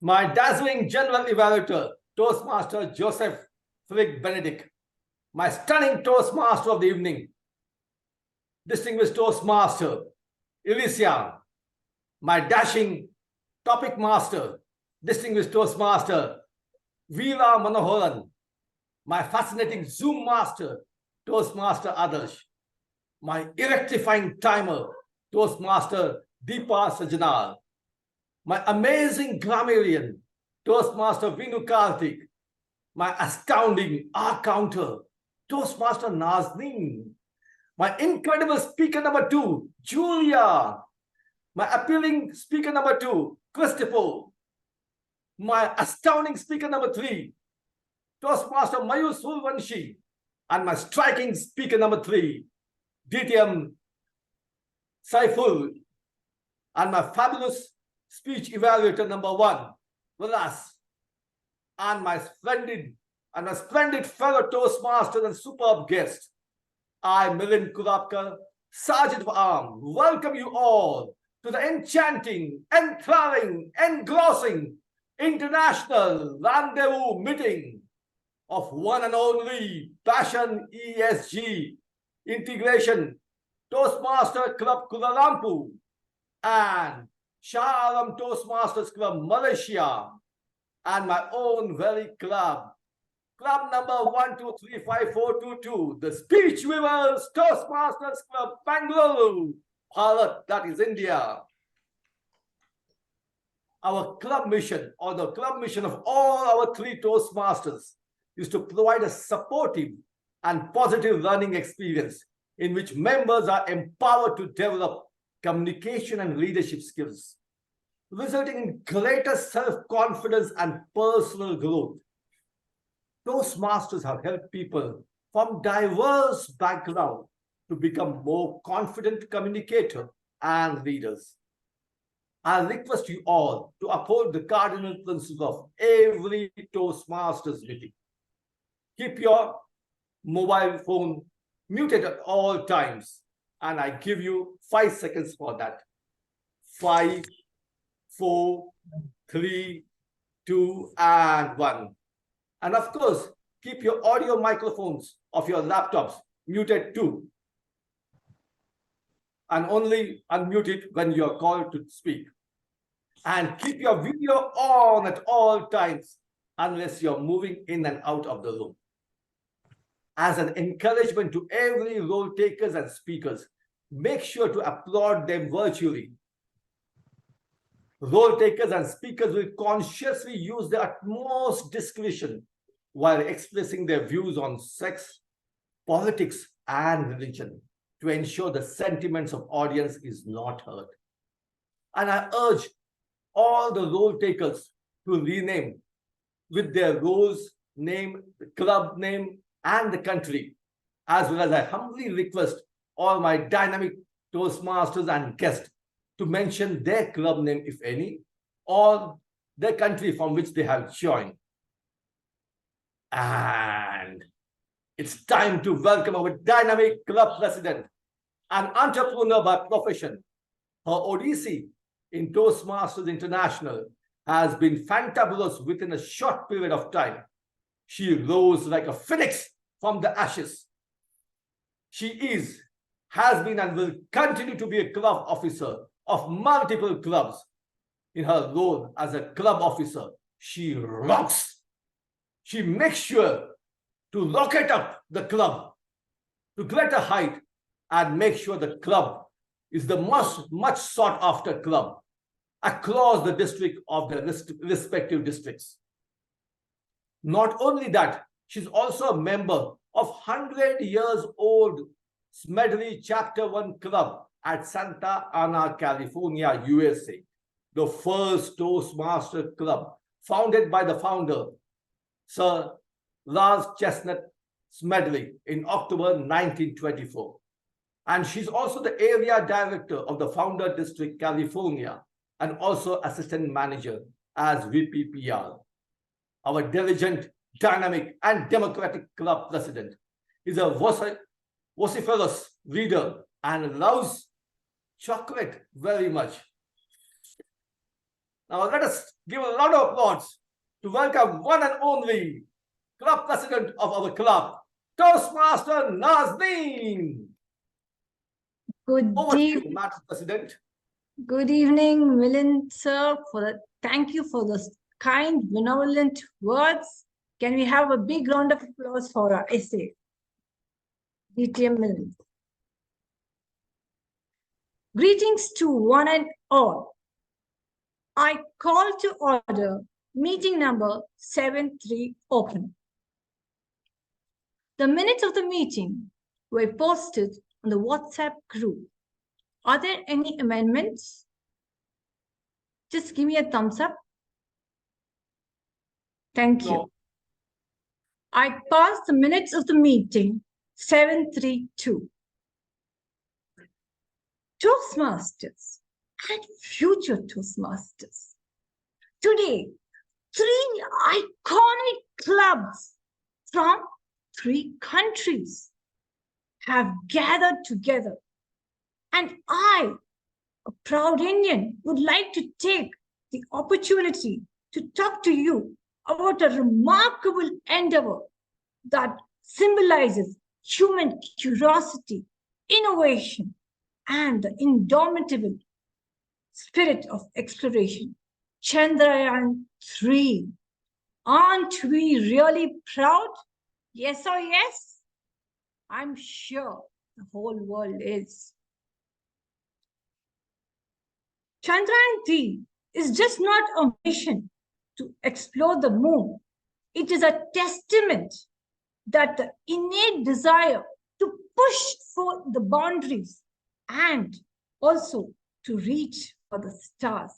my dazzling general evaluator, Toastmaster Joseph Frick Benedict, my stunning Toastmaster of the evening, distinguished Toastmaster Elysia, my dashing topic master, distinguished Toastmaster Veera Manoharan, my fascinating Zoom master, Toastmaster Adarsh, my electrifying timer, Toastmaster Deepa Sajanar, my amazing grammarian, Toastmaster Vinu Karthik, my astounding R-counter, Toastmaster Nazneen, my incredible speaker number 2, Julia, my appealing speaker number 2, Christopher, my astounding speaker number 3, Toastmaster Mayur Survanshi, and my striking speaker number 3, DTM Saiful, and my fabulous speech evaluator number 1, Vilas, and my splendid fellow Toastmasters and superb guest, I, Milind Kurapkar, Sergeant of Arms, welcome you all to the enchanting, enthralling, engrossing international rendezvous meeting of one and only Passion ESG Integration Toastmaster Club Kuala Lumpur and Shah Allam Toastmasters Club Malaysia and my own very club number 1235422, the Speech Weavers Toastmasters Club Bangalore, Bharat, that is India. Our club mission, or the club mission of all our 3 Toastmasters, is to provide a supportive and positive learning experience in which members are empowered to develop communication and leadership skills, resulting in greater self-confidence and personal growth. Toastmasters have helped people from diverse backgrounds to become more confident communicators and leaders. I request you all to uphold the cardinal principles of every Toastmasters meeting. Keep your mobile phone muted at all times, and I give you 5 seconds for that. 5, 4, 3, 2, and 1. And of course, keep your audio microphones of your laptops muted too. And only unmute it when you are called to speak. And keep your video on at all times unless you're moving in and out of the room. As an encouragement to every role takers and speakers, make sure to applaud them virtually. Role takers and speakers will consciously use the utmost discretion while expressing their views on sex, politics, and religion to ensure the sentiments of audience is not hurt. And I urge all the role takers to rename with their roles name, the club name, and the country, as well as I humbly request all my dynamic Toastmasters and guests to mention their club name, if any, or the country from which they have joined. And it's time to welcome our dynamic club president, an entrepreneur by profession. Her odyssey in Toastmasters International has been fantabulous within a short period of time. She rose like a phoenix from the ashes. She is, has been, and will continue to be a club officer of multiple clubs. In her role as a club officer, she rocks. She makes sure to rocket up the club to greater height and make sure the club is the much sought after club across the district of the respective districts. Not only that, she's also a member of 100 years old Smedley Chapter 1 Club at Santa Ana, California, USA, the first Toastmaster club founded by the founder, Sir Lars Chestnut Smedley, in October 1924. And she's also the area director of the Founder District, California, and also assistant manager as VPPR. Our diligent, dynamic, and democratic club president is a vociferous reader and loves chocolate very much. Now let us give a round of applause to welcome one and only club president of our club, Toastmaster Nazneen. Over to you, Madam President. Good evening, Milind sir. Thank you for those kind, benevolent words. Can we have a big round of applause for our essay? DTM Milind. Greetings to one and all. I call to order meeting number 73 open. The minutes of the meeting were posted on the WhatsApp group. Are there any amendments? Just give me a thumbs up. Thank you. I pass the minutes of the meeting 732. Toastmasters and future Toastmasters. Today, 3 iconic clubs from 3 countries have gathered together. And I, a proud Indian, would like to take the opportunity to talk to you about a remarkable endeavor that symbolizes human curiosity, innovation, and the indomitable spirit of exploration. Chandrayaan-3. Aren't we really proud? Yes or yes? I'm sure the whole world is. Chandrayaan-3 is just not a mission to explore the moon. It is a testament that the innate desire to push for the boundaries and also to reach for the stars.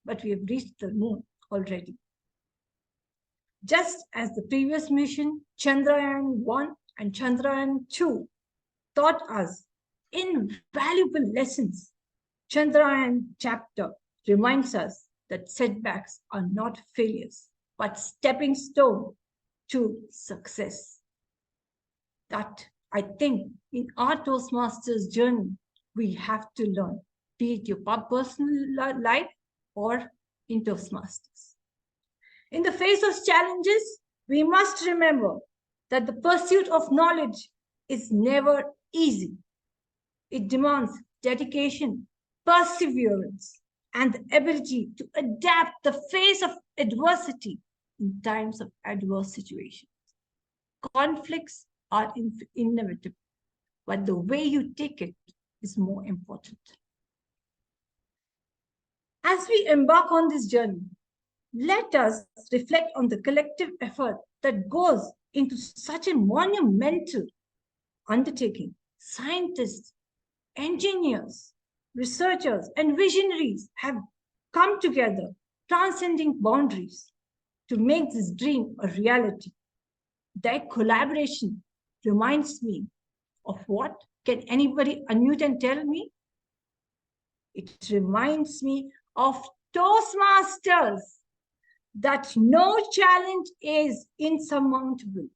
But we have reached the moon already. Just as the previous mission, Chandrayaan-1 and Chandrayaan-2 taught us invaluable lessons, Chandrayaan chapter reminds us that setbacks are not failures, but stepping stone to success. That I think in our Toastmasters journey, we have to learn, be it your personal life or in Toastmasters. In the face of challenges, we must remember that the pursuit of knowledge is never easy. It demands dedication, perseverance, and the ability to adapt the face of adversity in times of adverse situations. Conflicts are inevitable, but the way you take it is more important. As we embark on this journey, let us reflect on the collective effort that goes into such a monumental undertaking. Scientists, engineers, researchers, and visionaries have come together, transcending boundaries, to make this dream a reality. Their collaboration reminds me of what? Can anybody unmute and tell me? It reminds me of Toastmasters, that no challenge is insurmountable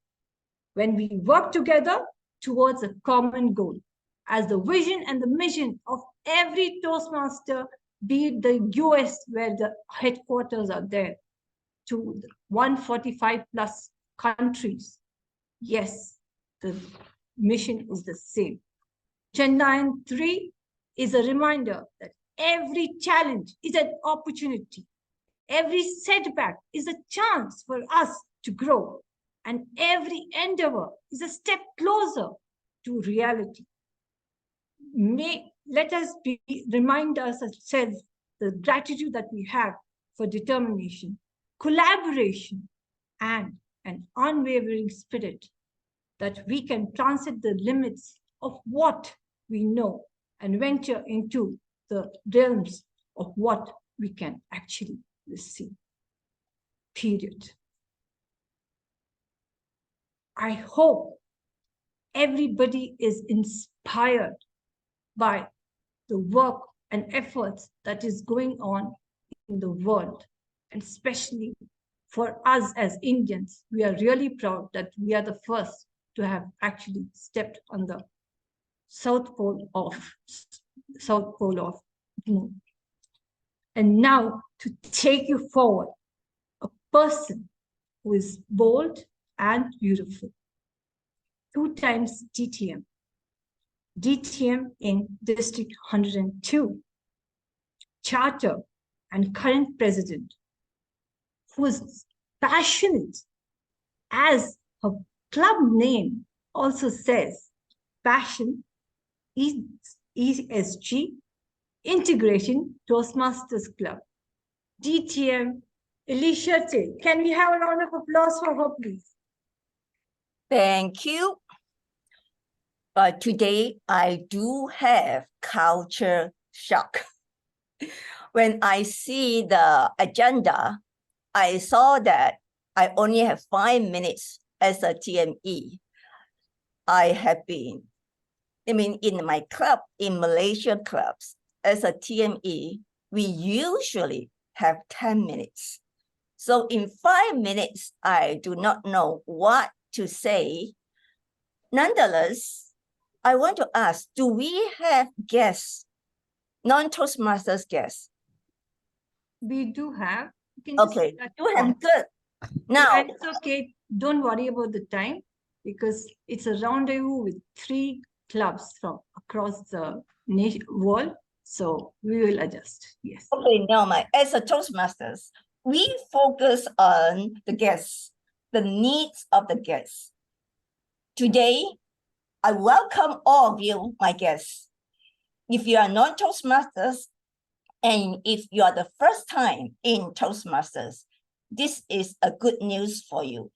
when we work together towards a common goal, as the vision and the mission of every Toastmaster, be it the US where the headquarters are there, to 145 plus countries. Yes, the mission is the same. Chandrayaan-3 is a reminder that every challenge is an opportunity. Every setback is a chance for us to grow, and every endeavor is a step closer to reality. Let us remind ourselves the gratitude that we have for determination, collaboration, and an unwavering spirit that we can transcend the limits of what we know and venture into the realms of what we can actually receive. Period. I hope everybody is inspired by the work and efforts that is going on in the world, and especially for us as Indians. We are really proud that we are the first to have actually stepped on the south pole of moon. And now to take you forward, a person who is bold and beautiful. 2 times DTM. DTM in District 102. Charter and current president, who is passionate, as her club name also says, passion, ESG, integrating Toastmasters Club. DTM, Alicia Tay. Can we have a round of applause for her, please? Thank you. But today I do have culture shock. When I see the agenda, I saw that I only have 5 minutes as a TME. I have been, in my club, in Malaysian clubs, as a TME, we usually have 10 minutes. So in 5 minutes, I do not know what to say. Nonetheless, I want to ask, do we have guests, non-Toastmasters guests? We do have. Okay, you have good. Now, and it's okay. Don't worry about the time, because it's a rendezvous with 3 clubs from across the world. So we will adjust. Yes. Okay, now as a Toastmasters, we focus on the guests, the needs of the guests. Today, I welcome all of you, my guests. If you are not Toastmasters, and if you are the first time in Toastmasters, this is a good news for you.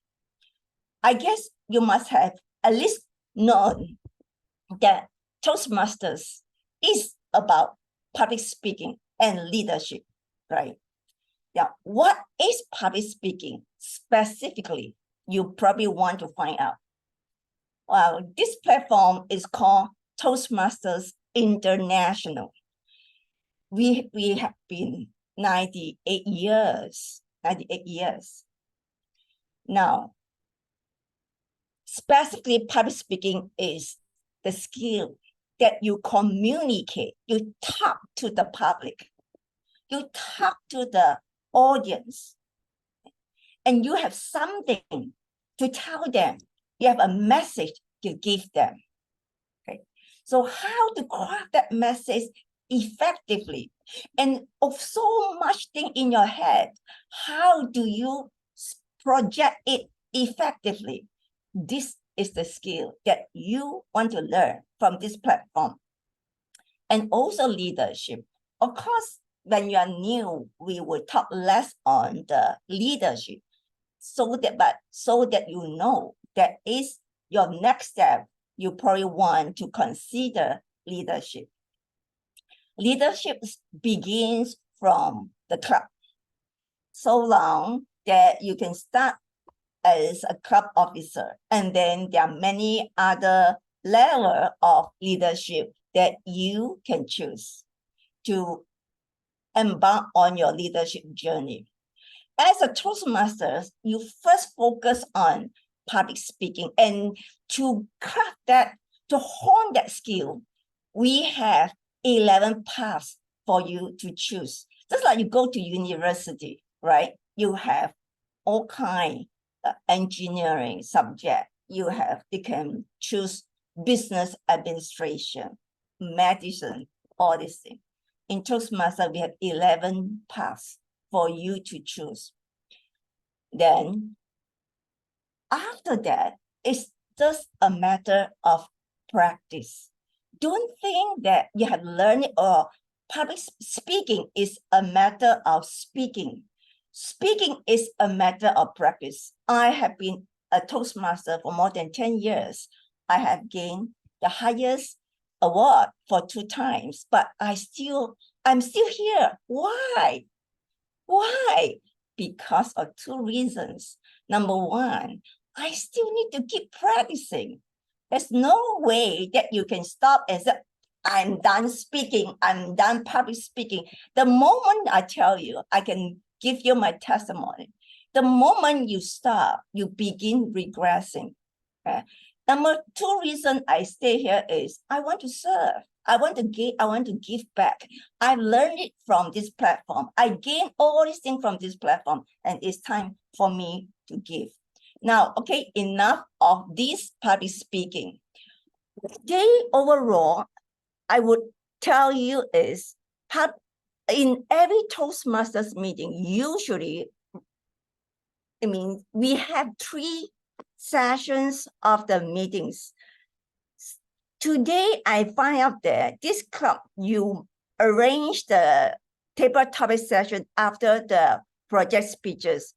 I guess you must have at least known that Toastmasters is about public speaking and leadership, right? Now, what is public speaking specifically? You probably want to find out. Well, this platform is called Toastmasters International. We have been 98 years. Now, specifically, public speaking is the skill that you communicate, you talk to the public, you talk to the audience, and you have something to tell them. You have a message to give them. Okay, so how to craft that message effectively, and of so much thing in your head, how do you project it effectively? This is the skill that you want to learn from this platform. And also leadership. Of course, when you are new, we will talk less on the leadership, so that you know that is your next step. You probably want to consider leadership. Leadership begins from the club. So long that you can start as a club officer, and then there are many other levels of leadership that you can choose to embark on your leadership journey. As a Toastmasters, you first focus on public speaking, and to craft that, to hone that skill, we have 11 paths for you to choose. Just like you go to university, right? You have all kinds of engineering subject. You can choose business administration, medicine, all these things. In Toastmasters, we have 11 paths for you to choose. Then after that, it's just a matter of practice. Don't think that you have learned it, or public speaking is a matter of speaking. Speaking is a matter of practice. I have been a Toastmaster for more than 10 years. I have gained the highest award for 2 times, but I'm still here. Why? Because of 2 reasons. Number 1, I still need to keep practicing. There's no way that you can stop and say, I'm done speaking, I'm done public speaking. The moment I tell you, I can give you my testimony. The moment you stop, you begin regressing. Okay? Number two reason I stay here is I want to serve. I want to give back. I've learned it from this platform. I gain all these things from this platform, and it's time for me to give. Now, okay, enough of this public speaking. Today, overall, I would tell you is in every Toastmasters meeting, usually, we have 3 sessions of the meetings. Today, I find out that this club, you arrange the table topic session after the project speeches.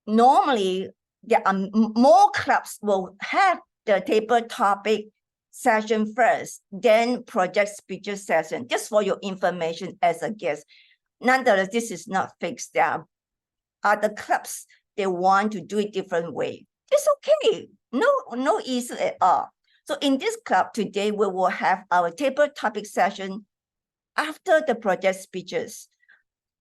Normally, there are more clubs will have the table topic session first, then project speeches session, just for your information as a guest. Nonetheless, this is not fixed. There are other clubs, they want to do it different way. It's okay, no issue at all. So in this club today, we will have our table topic session after the project speeches.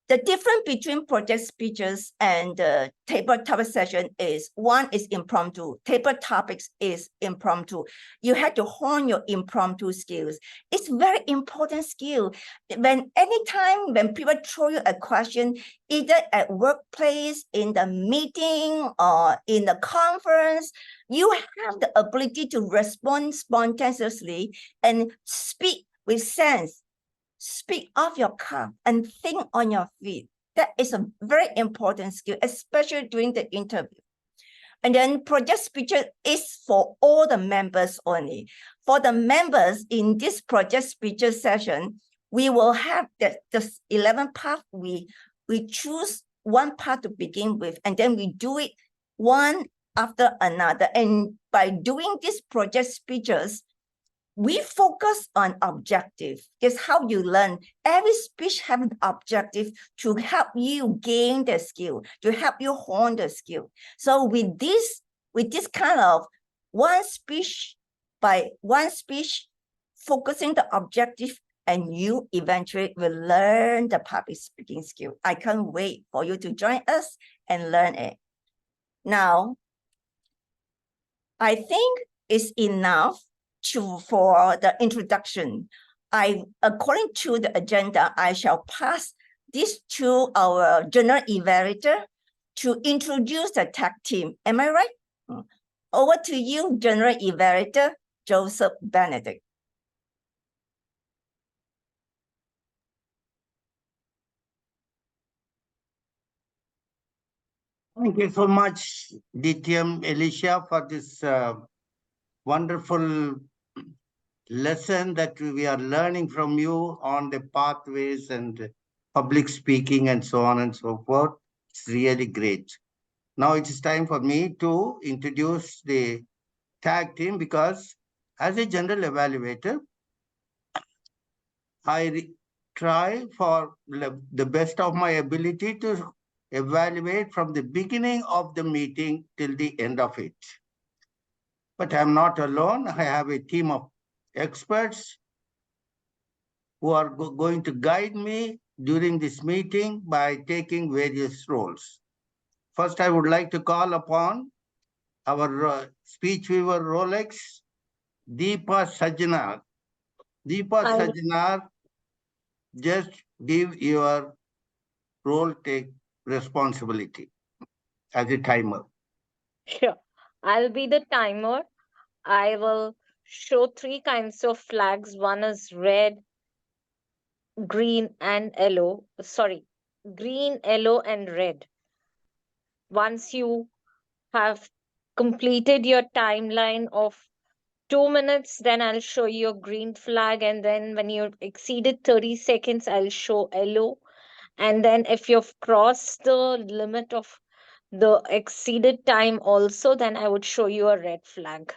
The difference between project speeches and the table topic session is one is impromptu. Table topics is impromptu. You have to hone your impromptu skills. It's very important skill. Anytime when people throw you a question, either at workplace, in the meeting, or in the conference, you have the ability to respond spontaneously and speak with sense. Speak off your cuff and think on your feet. That is a very important skill, especially during the interview. And then project speeches is for all the members only. For the members in this project speeches session, we will have the 11 part. We choose one part to begin with, and then we do it one after another. And by doing these project speeches, we focus on objective. It's how you learn. Every speech has an objective to help you gain the skill, to help you hone the skill. So with this kind of one speech by one speech, focusing the objective, and you eventually will learn the public speaking skill. I can't wait for you to join us and learn it. Now, I think it's enough for the introduction. According to the agenda, I shall pass this to our general evaluator to introduce the tag team. Am I right? Over to you, general evaluator Joseph Benedict. Thank you so much, DTM Alicia, for this wonderful lesson that we are learning from you on the pathways and public speaking and so on and so forth. It's really great. Now it is time for me to introduce the tag team, because as a general evaluator, I try for the best of my ability to evaluate from the beginning of the meeting till the end of it. But I'm not alone. I have a team of experts who are going to guide me during this meeting by taking various roles. First, I would like to call upon our speech weaver Rolex, Deepa Sajjanar. Deepa Sajjanar, just give your role, take responsibility as a timer. Sure. I'll be the timer. I will show 3 kinds of flags. One is red, green, and yellow. Sorry, green, yellow, and red. Once you have completed your timeline of 2 minutes, then I'll show you a green flag. And then when you've exceeded 30 seconds, I'll show yellow. And then if you've crossed the limit of the exceeded time also, then I would show you a red flag.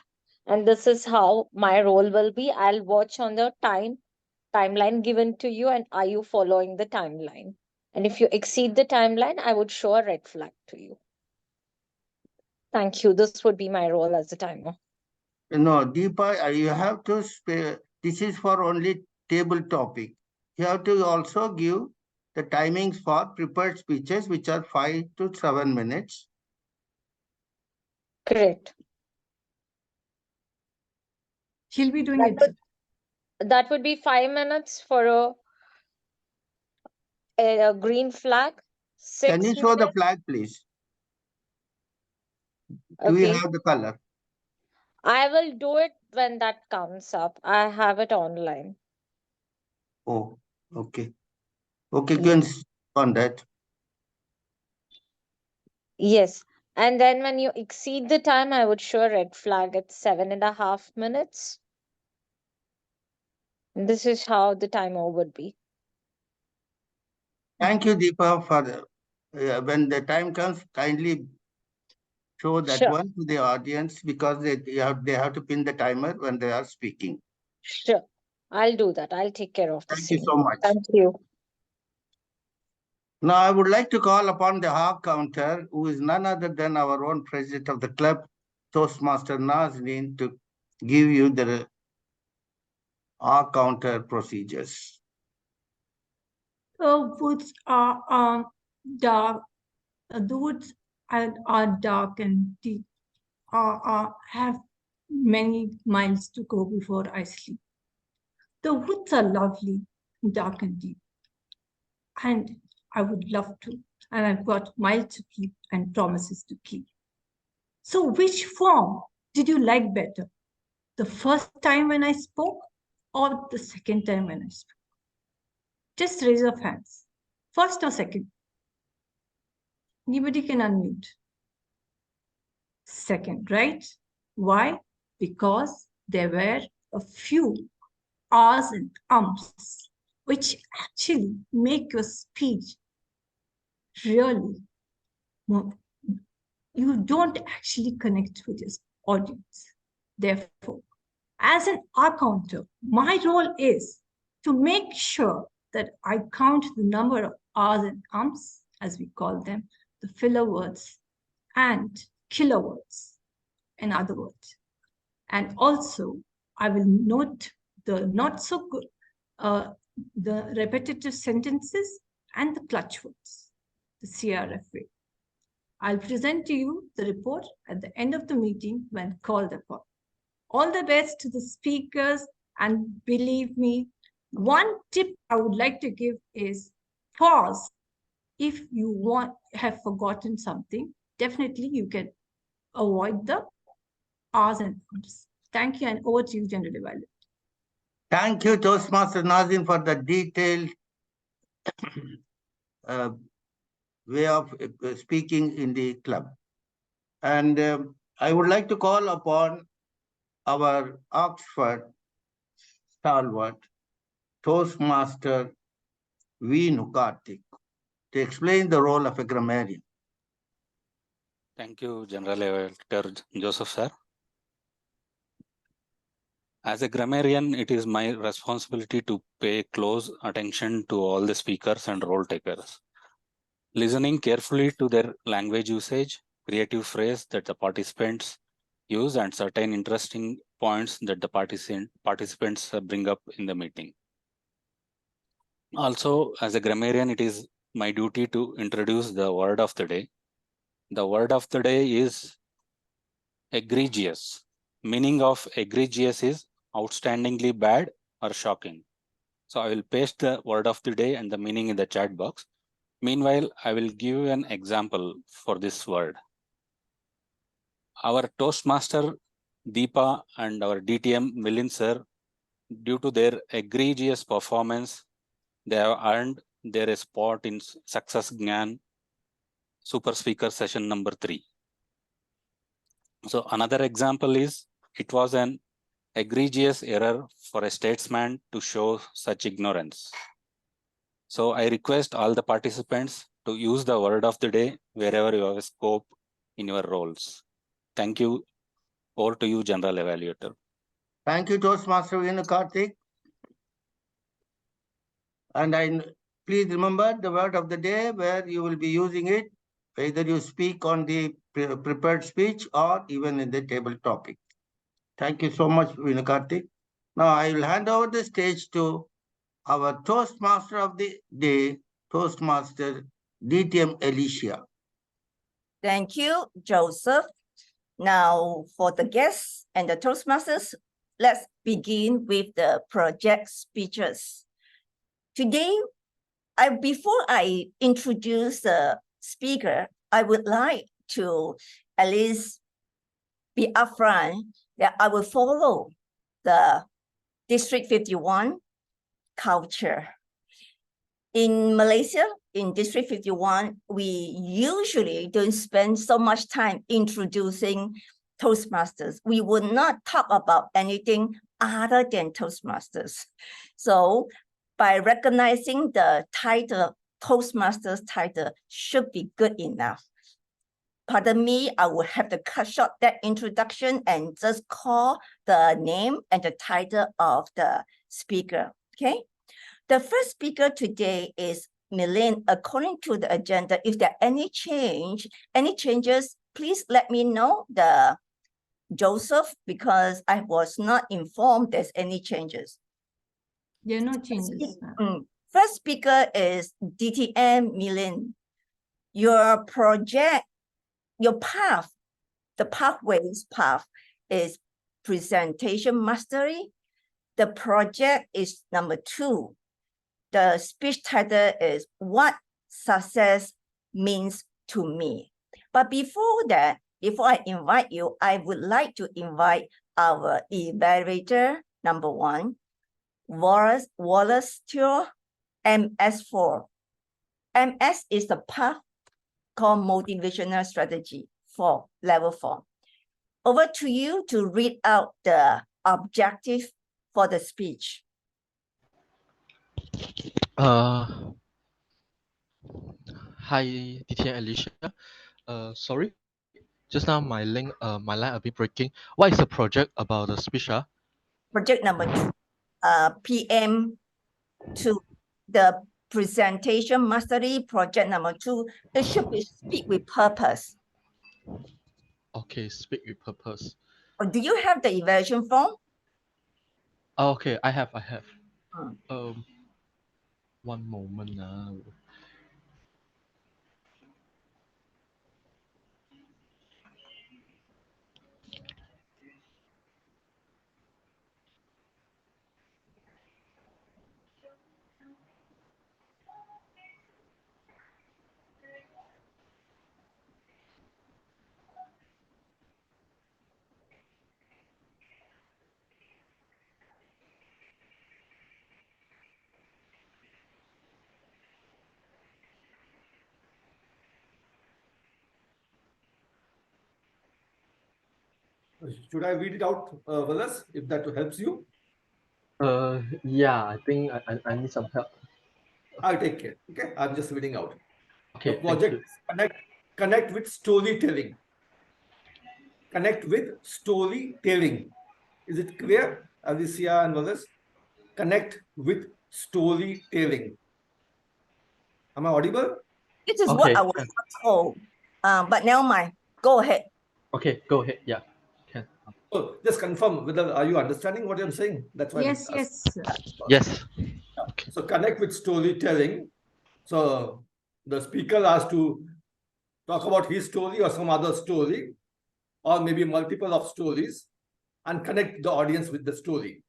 And this is how my role will be. I'll watch on the timeline given to you, and are you following the timeline? And if you exceed the timeline, I would show a red flag to you. Thank you. This would be my role as a timer. No, Deepa, you have to spare. This is for only table topic. You have to also give the timings for prepared speeches, which are 5 to 7 minutes. Great. He'll be doing That it. would, that would be 5 minutes for a green flag. Can 6 you show the minutes. flag, please? Do we Okay. have the color? I will do it when that comes up. I have it online. Oh, okay. Okay, Ye- can on that. Yes. And then when you exceed the time, I would show a red flag at 7.5 minutes. This is how the timer would be. Thank you, Deepa, for when the time comes, kindly show that Sure. one to the audience because they have to pin the timer when they are speaking. Sure. I'll do that. I'll take care of the Thank you same. so much. Thank you. Now, I would like to call upon the hog counter, who is none other than our own president of the club, Toastmaster Nazneen, to give you the hog counter procedures. The woods are dark. The woods are dark and deep. Have many miles to go before I sleep. The woods are lovely, dark and deep. And I would love to. And I've got miles to keep and promises to keep. So which form did you like better? The first time when I spoke or the second time when I spoke? Just raise your hands. First or second? Anybody can unmute. Second, right? Why? Because there were a few ahs and ums, which actually make your speech really more. You don't actually connect with your audience. Therefore, as an R counter, my role is to make sure that I count the number of ahs and ums, as we call them, the filler words and killer words, in other words. And also, I will note the not so good, the repetitive sentences and the clutch words, the CRF way. I'll present to you the report at the end of the meeting when called upon. All the best to the speakers, and believe me, one tip I would like to give is pause. If you have forgotten something, definitely you can avoid the ahs and ums. Thank you, and over to you, General Violet. Thank you, Toastmaster Nazin, for the detailed way of speaking in the club. And I would like to call upon our Oxford stalwart, Toastmaster V. Nukartik, to explain the role of a grammarian. Thank you, General Editor Joseph, sir. As a grammarian, it is my responsibility to pay close attention to all the speakers and role takers, listening carefully to their language usage, creative phrase that the participants use, and certain interesting points that the participants bring up in the meeting. Also, as a grammarian, it is my duty to introduce the word of the day. The word of the day is egregious. Meaning of egregious is outstandingly bad or shocking. So I will paste the word of the day and the meaning in the chat box. Meanwhile, I will give an example for this word. Our Toastmaster Deepa and our DTM Milind sir, due to their egregious performance, they have earned their spot in Success Gnan Super Speaker session number 3. So another example is, it was an egregious error for a statesman to show such ignorance. So I request all the participants to use the word of the day wherever you have a scope in your roles. Thank you. Over to you, General Evaluator. Thank you, Toastmaster V. Nukartik. And please remember the word of the day where you will be using it. Either you speak on the prepared speech or even in the table topic. Thank you so much, Vinakartik. Now I will hand over the stage to our Toastmaster of the day, Toastmaster DTM Alicia. Thank you, Joseph. Now, for the guests and the Toastmasters, let's begin with the project speeches. Today, before I introduce the speaker, I would like to at least be upfront that I will follow the District 51 culture. In Malaysia, in District 51, we usually don't spend so much time introducing Toastmasters. We would not talk about anything other than Toastmasters. So by recognizing the title, Toastmasters title should be good enough. Pardon me, I will have to cut short that introduction and just call the name and the title of the speaker, okay? The first speaker today is Milene. According to the agenda, if there are any changes, please let me know, Joseph, because I was not informed there's any changes. There are no changes. First speaker is DTM Milene. Your project, your path, the pathways path is presentation mastery. The project is number 2. The speech title is What Success Means to Me. But before that, before I invite you, I would like to invite our evaluator, number 1, Wallace Teo, MS4. MS is the path called Motivational Strategy for level 4. Over to you to read out the objective for the speech. Hi, DTN Alicia. Sorry, just now my line a bit breaking. What is the project about the speech? Project number 2, PM2, the presentation mastery project number 2. It should be speak with purpose. Okay, speak with purpose. Do you have the evaluation form? Okay, I have. Hmm. One moment now. Should I read it out, Wallace, if that helps you? Yeah, I think I need some help. I'll take care. Okay, I'm just reading out. Okay, The project is connect with storytelling. Connect with storytelling. Is it clear, Alicia and Wallace? Connect with storytelling. Am I audible? This is what I was told. But never mind. Go ahead. Okay, go ahead. Yeah, can. Oh, just confirm whether are you understanding what I'm saying? That's why. Yes, yes. Yes. Okay. So connect with storytelling. So the speaker has to talk about his story or some other story, or maybe multiple of stories, and connect the audience with the story.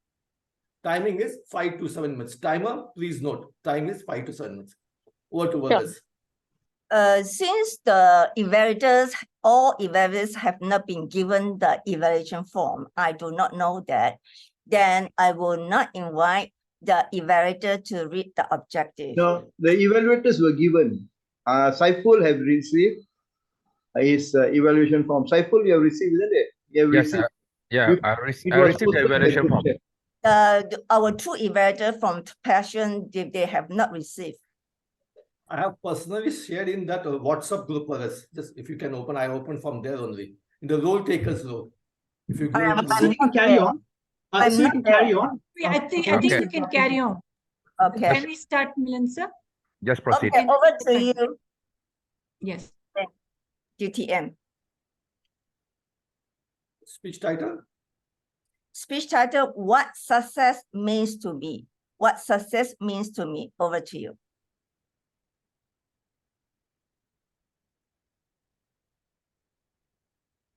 Timing is 5 to 7 minutes. Timer, please note, time is 5 to 7 minutes. Over to Wallace. Since all evaluators have not been given the evaluation form, I do not know that, then I will not invite the evaluator to read the objective. No, the evaluators were given. Saiful have received his evaluation form. Saiful, you have received, isn't it? You have Yes, received. I It received was the posted in the evaluation group form. chat. Our 2 evaluators from Passion, they have not received. I have personally shared in that WhatsApp group, Wallace. Just if you can open, I open from there only. In the role takers role. If you go into So you can carry on. So you can carry on. I think you can carry on. Okay. Can we start, Milan sir? Just proceed. Okay, over to you, Yes. GTM. speech title. Speech title, What Success Means to Me. What success means to me. Over to you.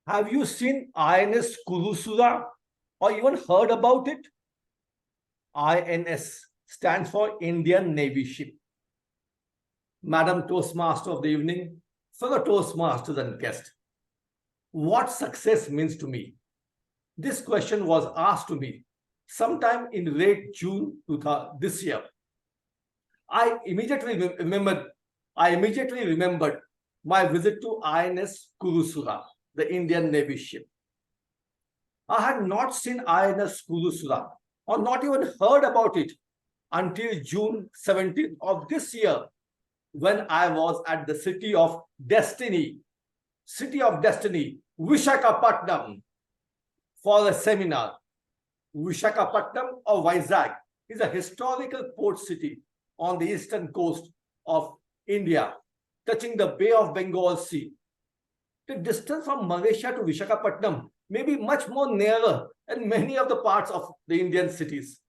Have you seen INS Kurusura? or even heard about it? INS stands for Indian Navy ship. Madam Toastmaster of the evening, fellow Toastmasters and guests, what success means to me? This question was asked to me sometime in late June this year. I immediately remembered my visit to INS Kurusura, the Indian Navy ship. I had not seen INS Kurusura or not even heard about it until June 17th of this year, when I was at the city of Destiny, Vishakhapatnam, for a seminar. Vishakhapatnam or Vizag is a historical port city on the eastern coast of India, touching the Bay of Bengal Sea. The distance from Malaysia to Vishakhapatnam may be much more nearer than many of the parts of the Indian cities.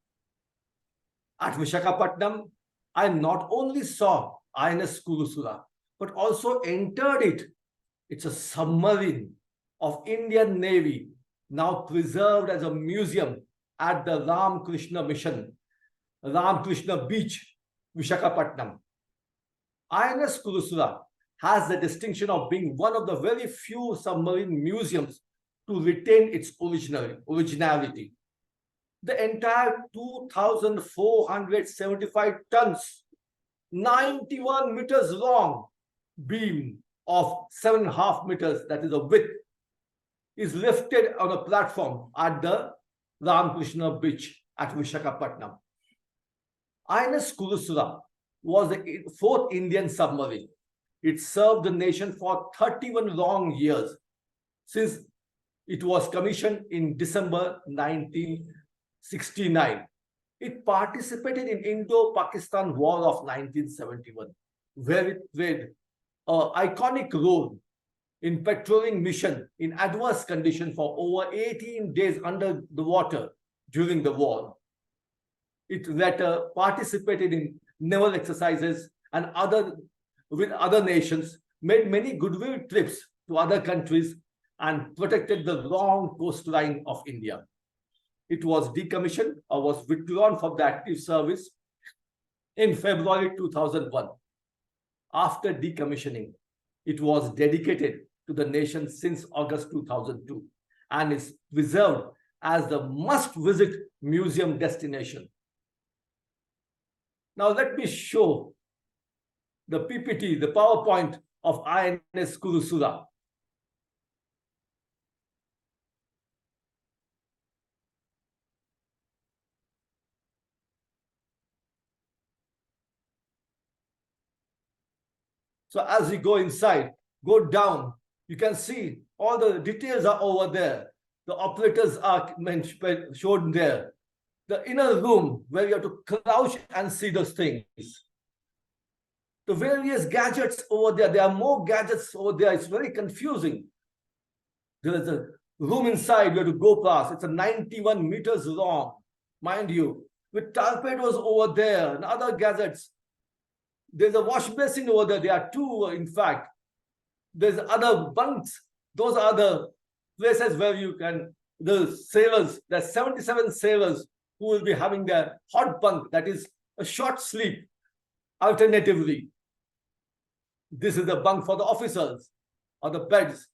At Vishakhapatnam, I not only saw INS Kurusura, but also entered it. It's a submarine of Indian Navy, now preserved as a museum at the Ramakrishna Beach, Vishakhapatnam. INS Kurusura has the distinction of being one of the very few submarine museums to retain its originality. The entire 2,475 tons, 91 meters long beam of 7.5 meters, that is a width, is lifted on a platform at the Ramakrishna Beach at Vishakhapatnam. INS Kurusura was the fourth Indian submarine. It served the nation for 31 long years, since it was commissioned in December 1969. It participated in Indo-Pakistan War of 1971, where it played an iconic role in patrolling mission in adverse conditions for over 18 days under the water during the war. It later participated in naval exercises and with other nations, made many goodwill trips to other countries, and protected the long coastline of India. It was decommissioned or was withdrawn from the active service in February 2001. After decommissioning, it was dedicated to the nation since August 2002 and is preserved as the must-visit museum destination. Now let me show the PPT, the PowerPoint of INS Kurusura. So as you go inside, go down, you can see all the details are over there. The operators are shown there. The inner room where you have to crouch and see those things. The various gadgets over there, there are more gadgets over there. It's very confusing. There is a room inside where to go past. It's a 91 meters long, mind you, with torpedoes over there and other gadgets. There's a wash basin over there. There are two, in fact. There's other bunks. Those are the places where you can, the sailors, there's 77 sailors who will be having their hot bunk, that is a short sleep, alternatively. This is the bunk for the officers, or the beds.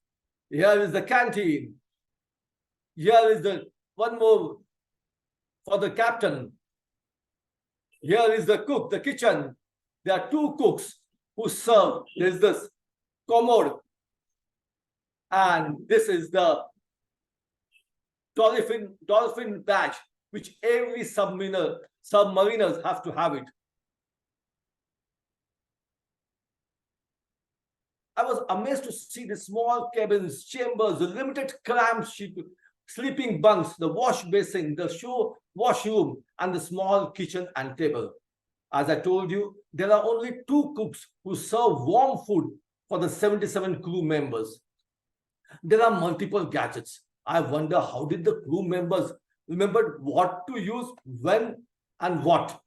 Here is the canteen. Here is the one more for the captain. Here is the cook, the kitchen. There are two cooks who serve. There's this commode. And this is the dolphin badge, which every submariners have to have it. I was amazed to see the small cabins, chambers, the limited cramped sleeping bunks, the wash basin, the washroom, and the small kitchen and table. As I told you, there are only two cooks who serve warm food for the 77 crew members. There are multiple gadgets. I wonder, how did the crew members remember what to use, when, and what?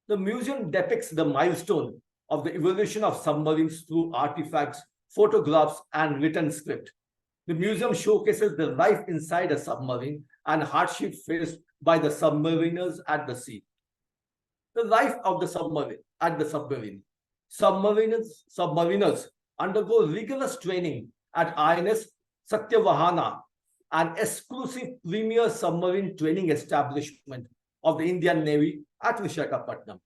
The museum depicts the milestone of the evolution of submarines through artifacts, photographs, and written script. The museum showcases the life inside a submarine and hardship faced by the submariners at the sea. The life of the submarine at the submarine. Submariners undergo rigorous training at INS Satyavahana, an exclusive premier submarine training establishment of the Indian Navy at Visakhapatnam.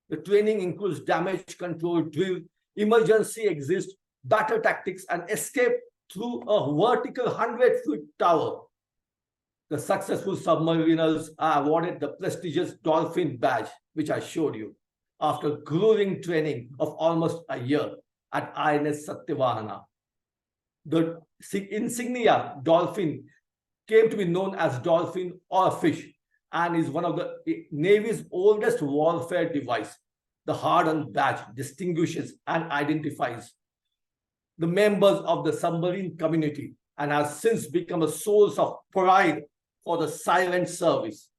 The training includes damage control drill, emergency exit, battle tactics, and escape through a vertical 100-foot tower. The successful submariners are awarded the prestigious Dolphin Badge, which I showed you, after grueling training of almost a year at INS Satyavahana. The insignia Dolphin came to be known as Dolphin or fish and is one of the Navy's oldest warfare device. The hardened badge distinguishes and identifies the members of the submarine community and has since become a source of pride for the silent service.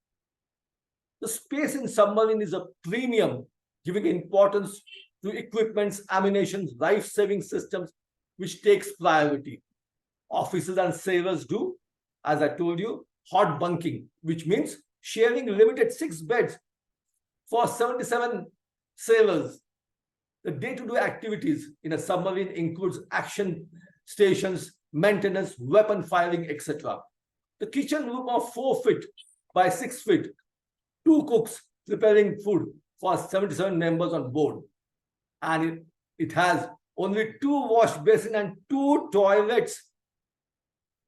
The space in submarine is a premium, giving importance to equipments, ammunition, life-saving systems, which takes priority. Officers and sailors do, as I told you, hot bunking, which means sharing limited 6 beds for 77 sailors. The day-to-day activities in a submarine includes action stations, maintenance, weapon firing, etc. The kitchen room of 4 feet by 6 feet, 2 cooks preparing food for 77 members on board. And it has only 2 wash basins and 2 toilets,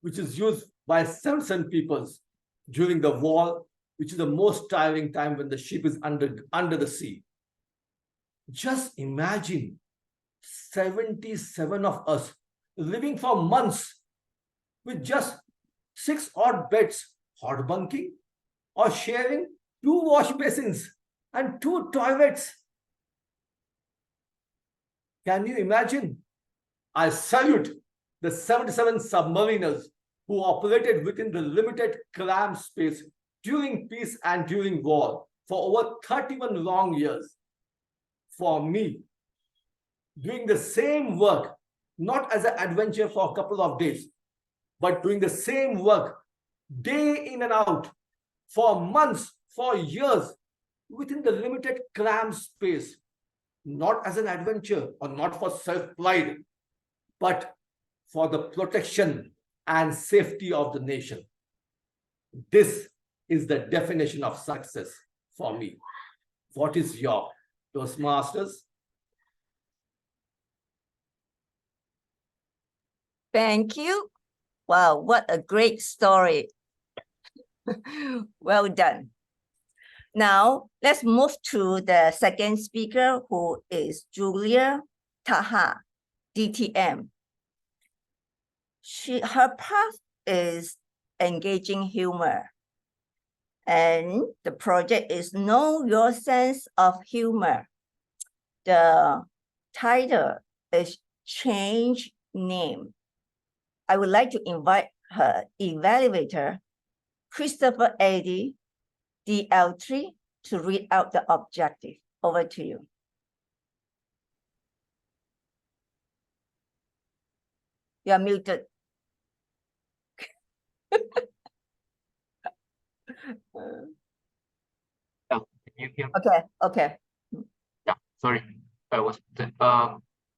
which is used by 77 people during the war, which is the most tiring time when the ship is under the sea. Just imagine 77 of us living for months with just 6 odd beds, hot bunking, or sharing 2 wash basins and 2 toilets. Can you imagine? I salute the 77 submariners who operated within the limited cramped space during peace and during war for over 31 long years. For me, doing the same work, not as an adventure for a couple of days, but doing the same work day in and out for months, for years, within the limited cramped space, not as an adventure or not for self-pride, but for the protection and safety of the nation. This is the definition of success for me. What is your Toastmasters? Thank you. Wow, what a great story. Well done. Now, let's move to the second speaker, who is Julia Taha, DTM. Her path is engaging humor. And the project is Know Your Sense of Humor. The title is Change Name. I would like to invite her evaluator, Christopher Eddy, DL3, to read out the objective. Over to you. You are muted. Can you hear me? Okay. Yeah, sorry, I was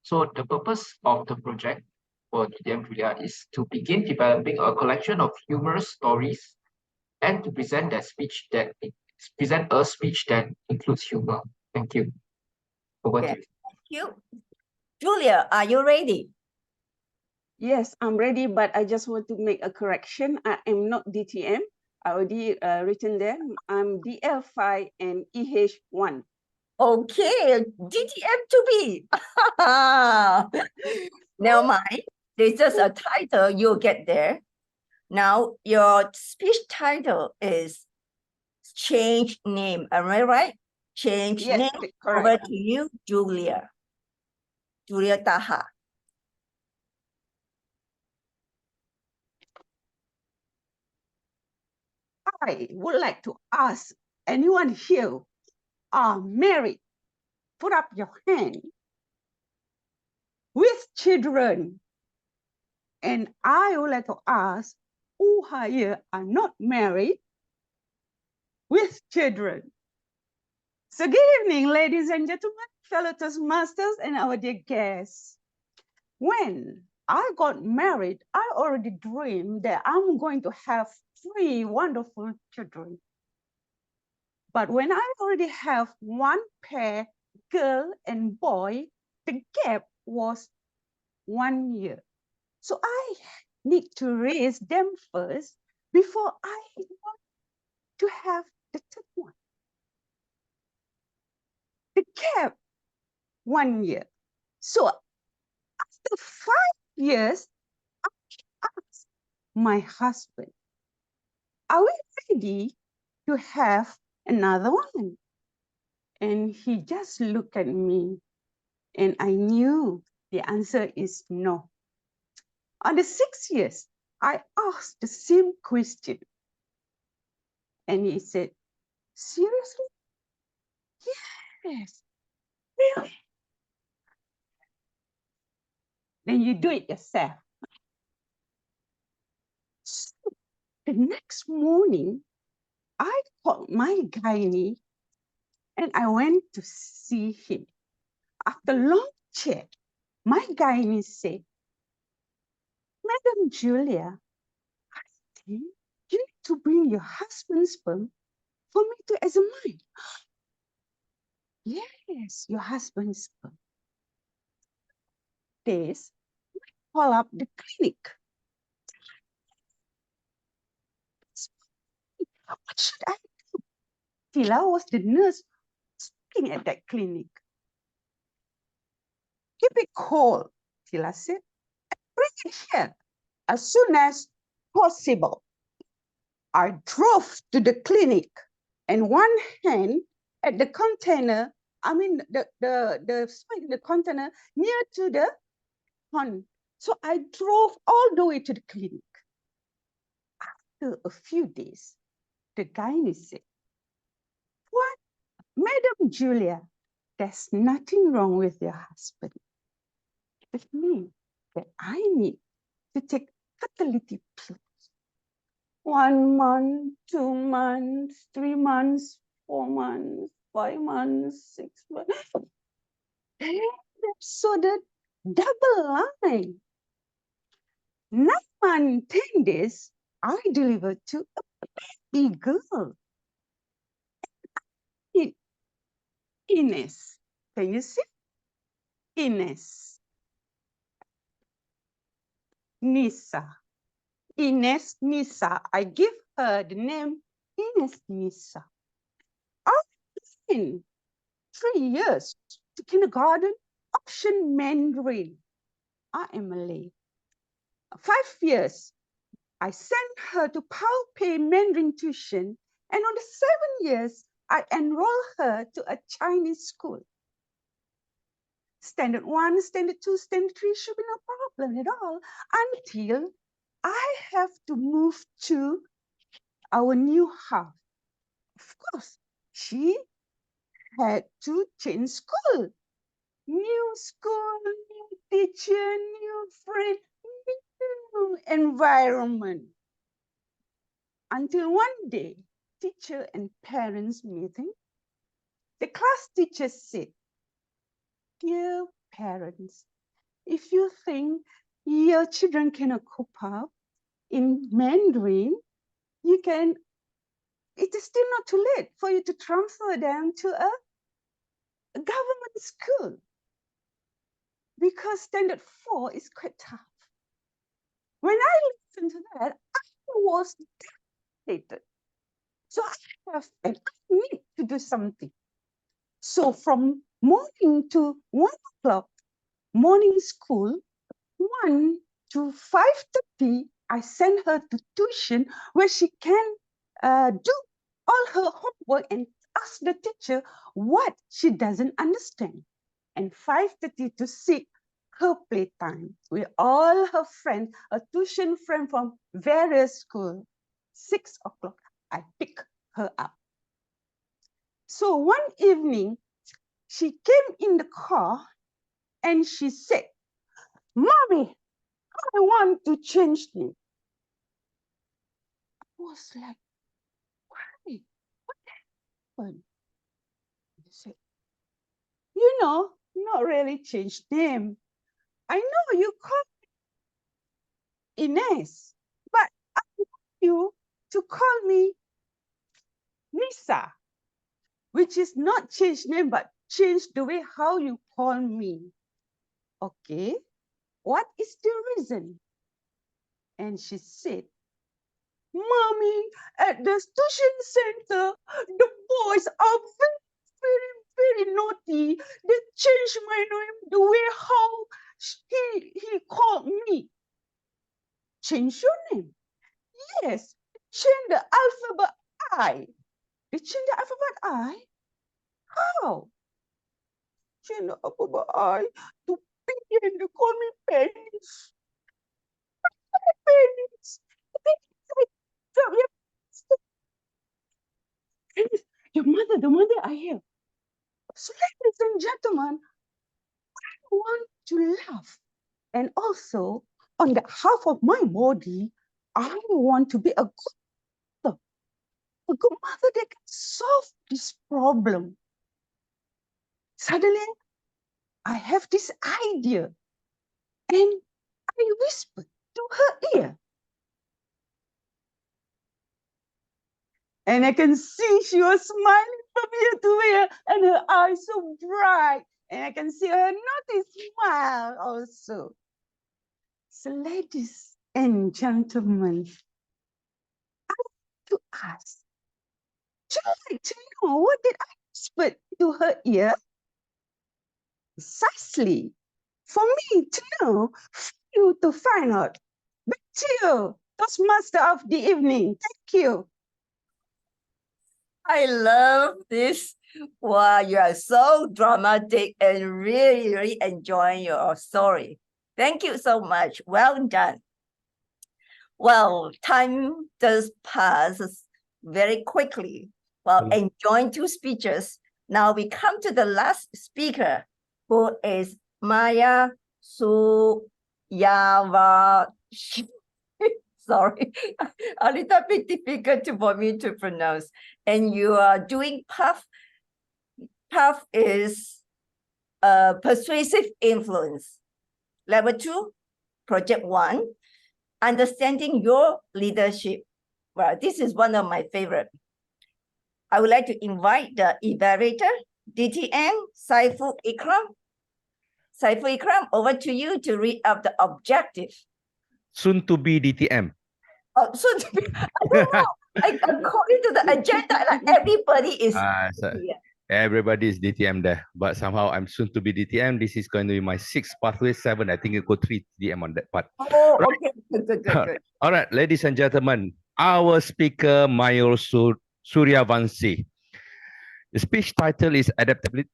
so the purpose of the project for DTM Julia is to begin developing a collection of humorous stories and to present a speech that includes humor. Thank you. Over to you. Thank you. Julia, are you ready? Yes, I'm ready, but I just want to make a correction. I am not DTM. I already written there. I'm DL5 and EH1. Okay, DTM to be. Never mind. There's just a title, you'll get there. Now, your speech title is Change Name. Am I right? Change Yes, name. correct. Over to you, Julia. Julia Taha. I would like to ask anyone here are married, put up your hand, with children. And I would like to ask who are here are not married with children. So good evening, ladies and gentlemen, fellow Toastmasters and our dear guests. When I got married, I already dreamed that I'm going to have 3 wonderful children. But when I already have 1 pair, girl and boy, the gap was 1 year. So I need to raise them first before I want to have the 3rd one. The gap, 1 year. So after 5 years, I asked my husband, are we ready to have another one? And he just looked at me, and I knew the answer is no. On the 6th years, I asked the same question. And he said, seriously? Yes, really? Then you do it yourself. So the next morning, I called my gynae and I went to see him. After long chat, my gynae said, Madam Julia, I think you need to bring your husband's sperm for me to examine. Yes, your husband's sperm. This, call up the clinic. What should I do? Tila was the nurse speaking at that clinic. Keep it cold, Tila said, and bring it here as soon as possible. I drove to the clinic and one hand at the container, the container near to the pond. So I drove all the way to the clinic. After a few days, the gynae said, what, Madam Julia, there's nothing wrong with your husband. It means that I need to take fertility pills. 1 month, 2 months, 3 months, 4 months, 5 months, 6 months. So the double line. 9 months, 10 days, I delivered to a baby girl. Ines. Can you see? Ines. Nisa. Ines Nisa. I give her the name Ines Nisa. In 3 years to kindergarten, option Mandarin. I am Malay. 5 years, I sent her to Pay Mandarin tuition, and on the 7 years, I enrolled her to a Chinese school. Standard 1, Standard 2, Standard 3 should be no problem at all until I have to move to our new house. Of course, she had to change school. New school, new teacher, new friend, new environment. Until one day, teacher and parents meeting, the class teacher said, dear parents, if you think your children cannot cope up in Mandarin, you can, it is still not too late for you to transfer them to a government school. Because Standard 4 is quite tough. When I listened to that, I was devastated. So I need to do something. So from morning to 1 o'clock, morning school, 1 to 5:30, I send her to tuition where she can do all her homework and ask the teacher what she doesn't understand. And 5:30 to 6, her playtime with all her friends, a tuition friend from various schools. 6 o'clock, I pick her up. So one evening, she came in the car and she said, Mommy, I want to change name. was like, why? What happened? He said, not really changed name. I know you call me Ines, but I want you to call me Nisa, which is not change name, but change the way how you call me. Okay, what is the reason? And she said, Mommy, at the tuition center, the boys are very naughty. They changed my name the way how he called me. Change your name? Yes, change the alphabet I. They change the alphabet I? How? Change the alphabet I to P and they call me Pennies. Pennies. The mother are here. So ladies and gentlemen, I want to laugh. And also, on the half of my body, I want to be a good mother that can solve this problem. Suddenly, I have this idea, and I whispered to her ear. And I can see she was smiling from ear to ear, and her eyes so bright. And I can see her naughty smile also. So, ladies and gentlemen, I want to ask, would you like to know what did I whisper to her ear? Precisely, for me to know, for you to find out. Back to you, Toastmaster of the evening. Thank you. I love this. Wow, you are so dramatic and really enjoying your story. Thank you so much. Well done. Well, time does pass very quickly while enjoying two speeches. Now we come to the last speaker, who is Maya Suyava. Sorry, a little bit difficult for me to pronounce. And you are doing PUF. PUF is persuasive influence. Level 2, project 1, understanding your leadership. Well, this is one of my favorite. I would like to invite the evaluator, DTM, Saiful Ikram. Saiful Ikram, over to you to read up the objective. Soon to be DTM. Oh, soon to be, I don't know. According to the agenda, like everybody is here. Everybody is DTM there, but somehow I'm soon to be DTM. This is going to be my 6th pathway, 7. I think you go 3 DTM on that part. Oh, right. Okay, good. All right, ladies and gentlemen, our speaker, Mayur Suryavanshi. The speech title is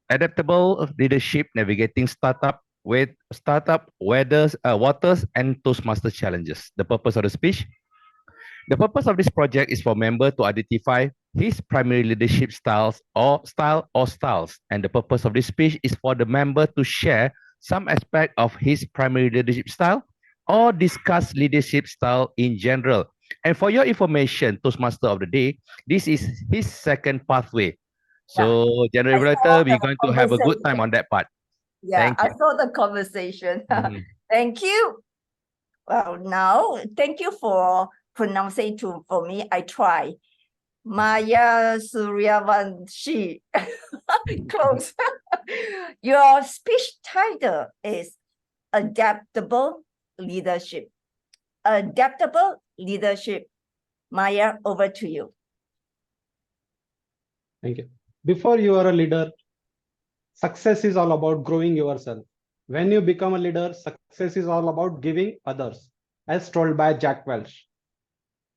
Adaptable Leadership Navigating Startup Waters and Toastmaster Challenges. The purpose of the speech. The purpose of this project is for member to identify his primary leadership styles, and the purpose of this speech is for the member to share some aspect of his primary leadership style or discuss leadership style in general. And for your information, Toastmaster of the day, this is his 2nd pathway. So, General Evaluator, we're going to have a good time on that part. Yeah, I saw the conversation. Thank you. Well, now, thank you for pronouncing for me. I try. Maya Suryavanshi. Close. Your speech title is Adaptable Leadership. Adaptable Leadership. Maya, over to you. Thank you. Before you are a leader, success is all about growing yourself. When you become a leader, success is all about giving others, as told by Jack Welch.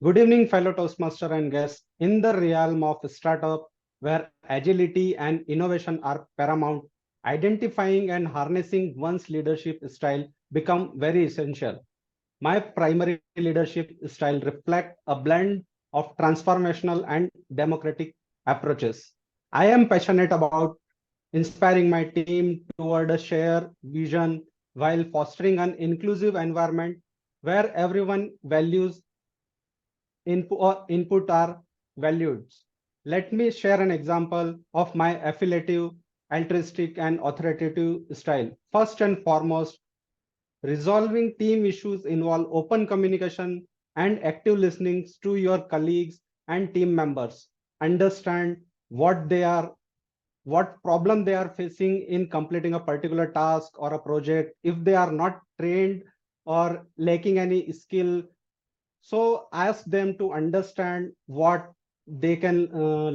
Good evening, fellow Toastmaster and guests. In the realm of startup, where agility and innovation are paramount, identifying and harnessing one's leadership style become very essential. My primary leadership style reflects a blend of transformational and democratic approaches. I am passionate about inspiring my team toward a shared vision while fostering an inclusive environment where everyone values input are valued. Let me share an example of my affiliative, altruistic, and authoritative style. First and foremost, resolving team issues involve open communication and active listening to your colleagues and team members. Understand what problem they are facing in completing a particular task or a project. If they are not trained or lacking any skill, so ask them to understand what they can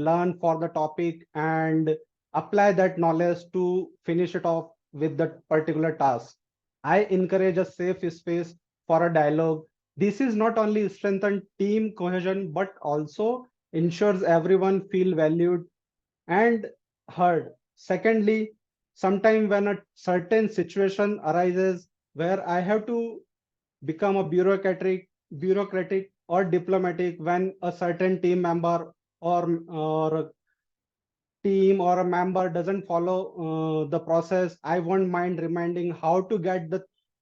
learn for the topic and apply that knowledge to finish it off with that particular task. I encourage a safe space for a dialogue. This is not only strengthen team cohesion but also ensures everyone feel valued and heard. Secondly, sometime when a certain situation arises where I have to become a bureaucratic or diplomatic when a certain team member or a team or a member doesn't follow the process, I won't mind reminding how to get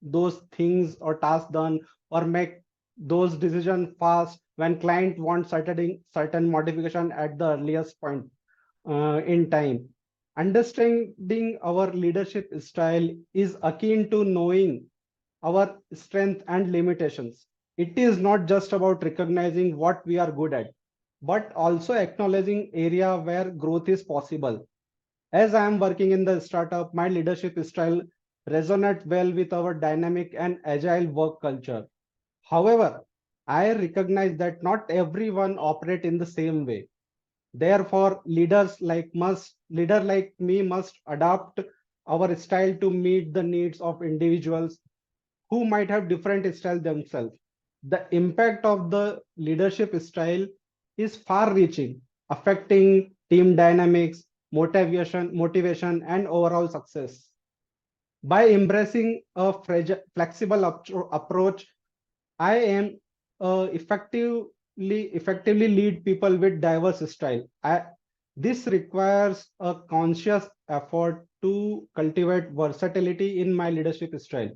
those things or tasks done or make those decisions fast when client wants certain modification at the earliest point in time. Understanding our leadership style is akin to knowing our strength and limitations. It is not just about recognizing what we are good at, but also acknowledging area where growth is possible. As I am working in the startup, my leadership style resonates well with our dynamic and agile work culture. However, I recognize that not everyone operate in the same way. Therefore, leader like me must adapt our style to meet the needs of individuals who might have different style themselves. The impact of the leadership style is far reaching, affecting team dynamics, motivation, and overall success. By embracing a flexible approach, I am effectively lead people with diverse style. This requires a conscious effort to cultivate versatility in my leadership style,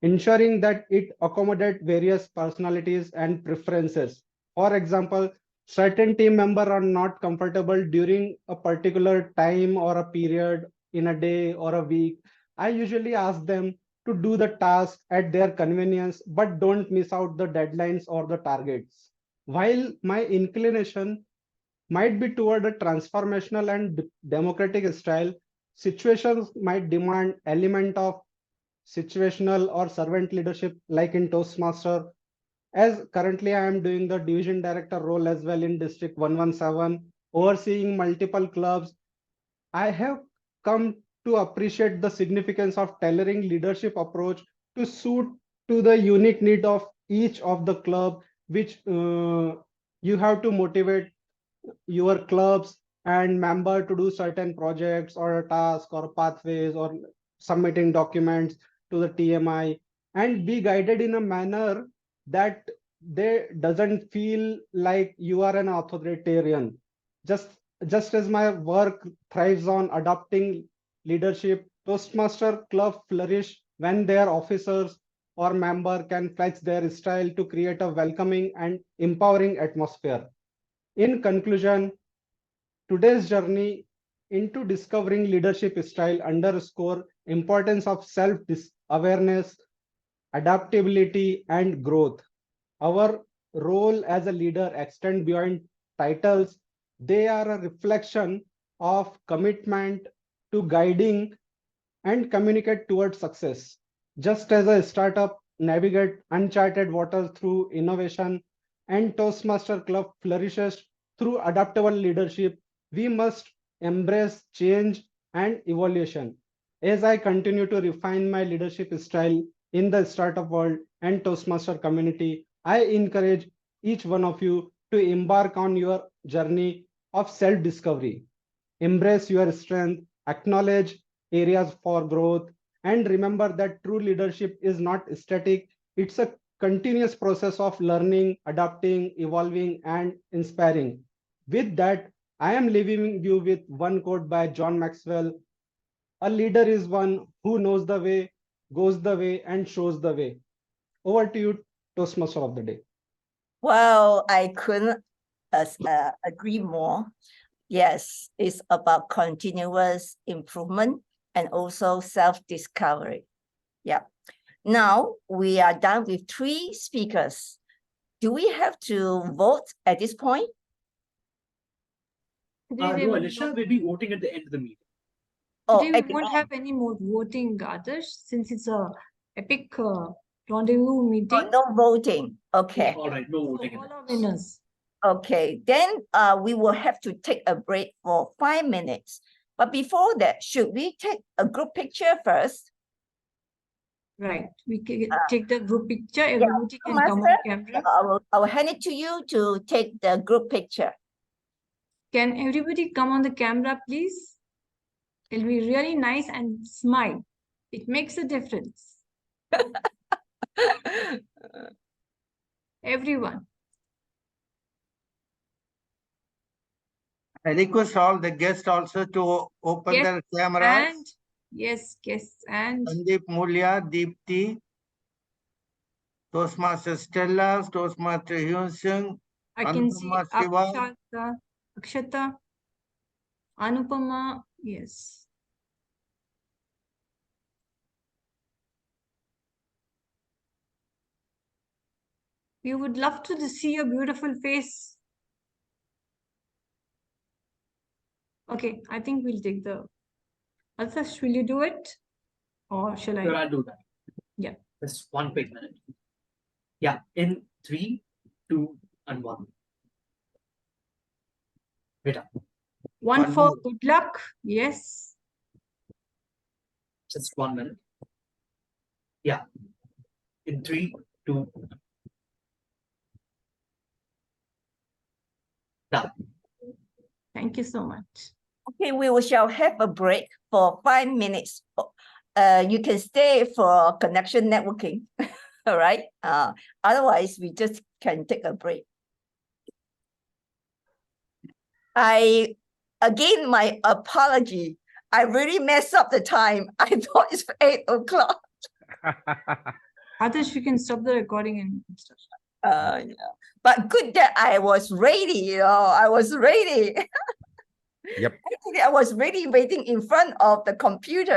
ensuring that it accommodates various personalities and preferences. For example, certain team members are not comfortable during a particular time or a period in a day or a week. I usually ask them to do the task at their convenience, but don't miss out the deadlines or the targets. While my inclination might be toward a transformational and democratic style, situations might demand element of situational or servant leadership like in Toastmaster. As currently I am doing the division director role as well in District 117, overseeing multiple clubs, I have come to appreciate the significance of tailoring leadership approach to suit to the unique need of each of the club, which you have to motivate your clubs and member to do certain projects or a task or pathways or submitting documents to the TMI and be guided in a manner that they doesn't feel like you are an authoritarian. Just as my work thrives on adopting leadership, Toastmaster club flourish when their officers or member can flex their style to create a welcoming and empowering atmosphere. In conclusion, today's journey into discovering leadership style underscore importance of self-awareness, adaptability, and growth. Our role as a leader extend beyond titles. They are a reflection of commitment to guiding and communicate towards success. Just as a startup navigate uncharted waters through innovation and Toastmaster Club flourishes through adaptable leadership, we must embrace change and evolution. As I continue to refine my leadership style in the startup world and Toastmaster community, I encourage each one of you to embark on your journey of self-discovery. Embrace your strength, acknowledge areas for growth, and remember that true leadership is not static. It's a continuous process of learning, adapting, evolving, and inspiring. With that, I am leaving you with one quote by John Maxwell. A leader is one who knows the way, goes the way, and shows the way. Over to you, Toastmaster of the day. Well, I couldn't agree more. Yes, it's about continuous improvement and also self-discovery. Yeah. Now we are done with 3 speakers. Do we have to vote at this point? Today No, Alicia, we'll be voting at the end of the meeting. Oh, we won't have any more voting, others, since it's a epic rendezvous meeting. no voting. Okay. All right, no So voting. all are winners. Okay, then we will have to take a break for 5 minutes. But before that, should we take a group picture first? Right. We can take the group picture. Everybody can come on Master, camera. I will hand it to you to take the group picture. Can everybody come on the camera, please? It'll be really nice and smile. It makes a difference. Everyone. I request all the guests also to open Yes, their cameras. And yes, and Sandeep Mulya, Deepti, Toastmaster Stella, Toastmaster Hyun Sung, I can see Anupama Shiva. Akshata, Anupama, yes. We would love to see your beautiful face. Okay, I think we'll take the. Alsash, will you do it? Or shall I? Sure, I'll do that. Yeah. Just 1 quick minute. Yeah, in 3, 2, and 1. Wait up. One for good luck. Yes. Just 1 minute. Yeah. In 3, 2. Done. Thank you so much. Okay, we shall have a break for 5 minutes. You can stay for connection networking. All right. Otherwise, we just can take a break. Again, my apology. I really messed up the time. I thought it's 8 o'clock. Others, you can stop the recording and stuff. Yeah. But good that I was ready, I was ready. Yep. Actually, I was ready waiting in front of the computer.